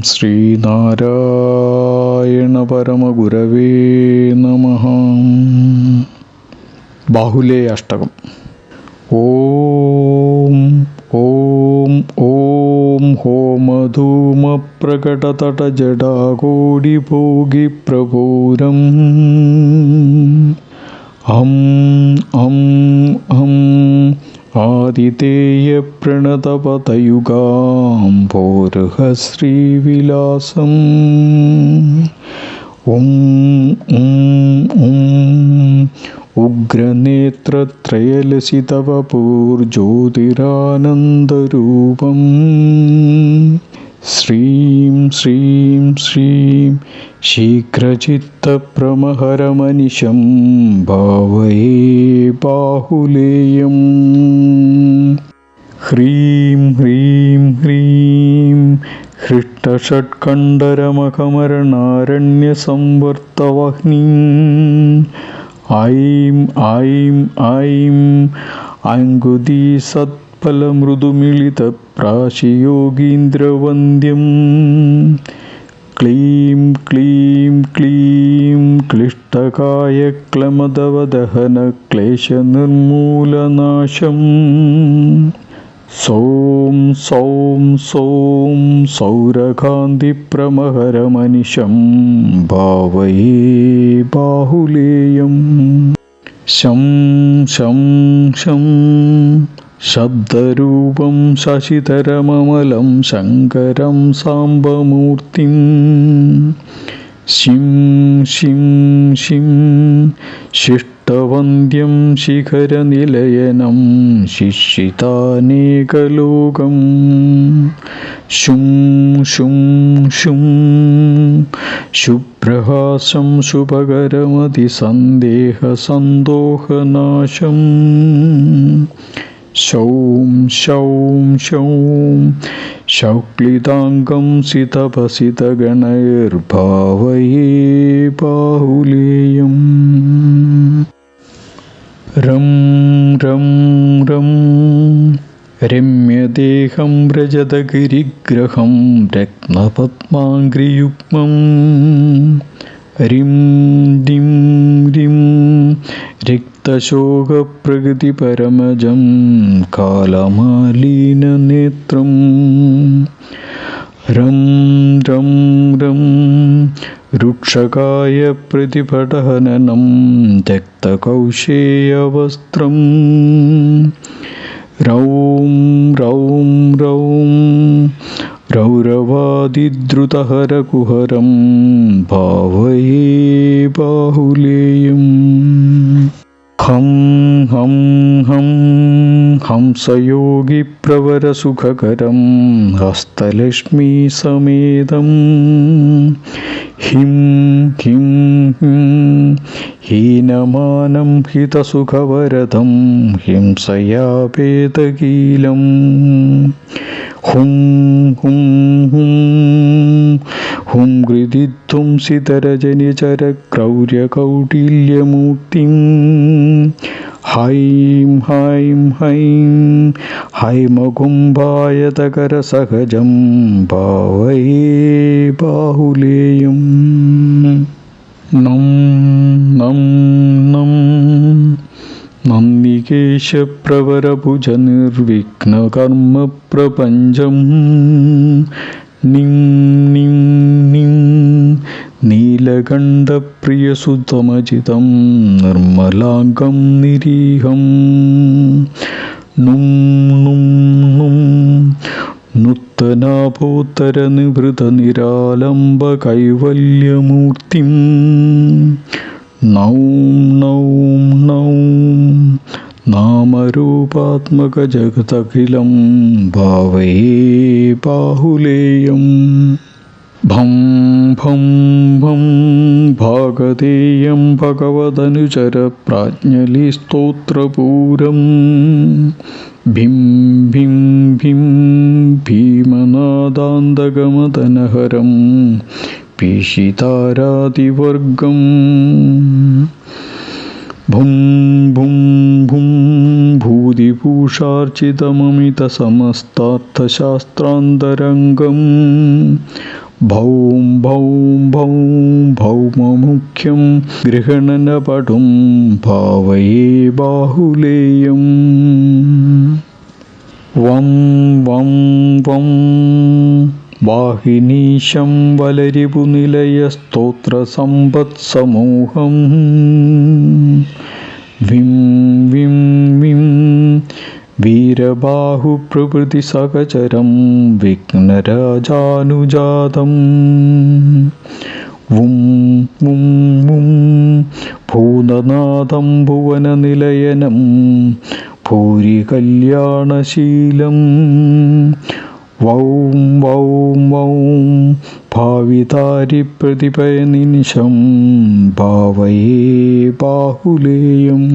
ശ്രീനാരായണ പരമഗുരവേ നമഃ. ബാഹുലേയ അഷ്ടകം. ഓം ഓം ഓം ഹോമധൂമപ്രകടതടജടാകോടിഭോഗി പ്രപൂരം അം അം അം ആദിതേയ പ്രണതപതയുഗാംഭോരുഹ ശ്രീവിലാസം ഉം ഉം ഉം ഉഗ്രനേത്രത്രയലസിതവപൂർജ്യോതിരാനന്ദരൂപം ശ്രീം ശ്രീം ശ്രീം ശീഘ്രചിത്തപ്രമഹരമനിശം ഭാവയേ ബാഹുലേയം. ഹ്രീം ഹ്രീം ഹ്രീം ഹൃഷ്ടഷട്കണ്ഠരമകമരണാരണ്യസംവർത്തവഹ്നിം ഐം ഐം ഐം അങ്കുദീസത്ഫലമൃദുമിളിതപ്രാശിയോഗീന്ദ്രവന്ദ്യം ക്ലീം ക്ലീം ക്ലീം ക്ലിഷ്ടകായക്ലമദവദഹനക്ലേശനിർമൂലനാശം സോം സോം സോം സൗരകാന്തിപ്രമഹരമനിശം ഭാവയേ ബാഹുലേയം. ശം ശം ശം ശബ്ദരൂപം ശശിധരമമലം ശങ്കരം സാംബമൂർത്തിം ശിം ശിം ശിം ശിഷ്ടവന്ദ്യം ശിഖരനിലയനം ശിക്ഷിതാനേകലോകം ശും ശും ശും ശുഭ്രഹാസം ശുഭകരമതിസന്ദേഹസന്തോഹനാശം ശൗം ശൗം ശൗം ശൗക്ലിതാംഗം സിതപസിതഗണൈർഭാവയേ ബാഹുലേയം. രം രം രം രമ്യദേഹം വ്രജതഗിരിഗ്രഹം രത്നപദ്മാംഘ്രിയുഗ്മം രിം രിം രിം രക്തശോകപ്രകൃതിപരമജം കാലമാലീനനേത്രം രം രം രം രുക്ഷകായ പ്രതിപടഹനനം രക്തകൗശേയവസ്ത്രം രൗം രൗം രൗം രൗരവാദിദ്രുതഹരകുഹരം ഭാവയേ ബാഹുലേയം. ഹം ഹം ഹം ഹംസയോഗിപ്രവരസുഖകരം ഹസ്തലക്ഷ്മീസമേതം ഹിം ഹിം ഹിം ഹീനമാനം ഹിതസുഖവരദം ഹിംസയാപേതകീലം ഹും ഹും ഹും ഹും ഗൃധിധ്വംസിതരജനിചരക്രൗര്യകൗടില്യമൂർത്തിം ഹൈം ഹൈം ഹൈം ഹൈമകുംഭായതകരസഹജം ഭാവയേ ബാഹുലേയം. നം നം നം നന്ദികേശപ്രവരഭുജനിർവിഘ്നകർമ്മപ്രപഞ്ചം നിം നിം നിം നീലകണ്ഠപ്രിയസുതമജിതം നിർമ്മലാംഗം നിരീഹം നും നും നും നൂത്തനാഭോത്തരനിഭൃതനിരാലംബകൈവല്യമൂർത്തിം നൗം നൗം നൗം നാമരൂപാത്മകജഗതഖിലം ഭാവയേ ബാഹുലേയം. ഭം ഭം ഭം ഭാഗതേയം ഭഗവദനുചരപ്രാജ്ഞലിസ്തോത്രപൂരം ഭിം ഭിം ഭിം ഭീമനാദാന്തകമദനഹരം പീഷിതാരാതിവർഗം ഭും ഭും ഭും ഭൂതിഭൂഷാർച്ചിതമമിതസമസ്താർത്ഥശാസ്ത്രാന്തരംഗം ഭൗം ഭൗം ഭൗം ഭൗമമുഖ്യം ഗൃഹണനപടും ഭാവയേ ബാഹുലേയം. വം വം വം വാഹിനീശം വലരിപുനിലയസ്തോത്രസമ്പത്സമൂഹം. വിം വിം വിം വീരബാഹുപ്രഭൃതിസഹചരം വിഘ്നരാജാനുജാതം. വും വും വും ഭൂതനാഥം ഭുവനനിലയനം ഭൂരികല്യാണശീലം. വൗം വൗം വൗം ഭാവിതാരിപ്രതിഭയനിനിശം ഭാവയേ ബാഹുലേയം.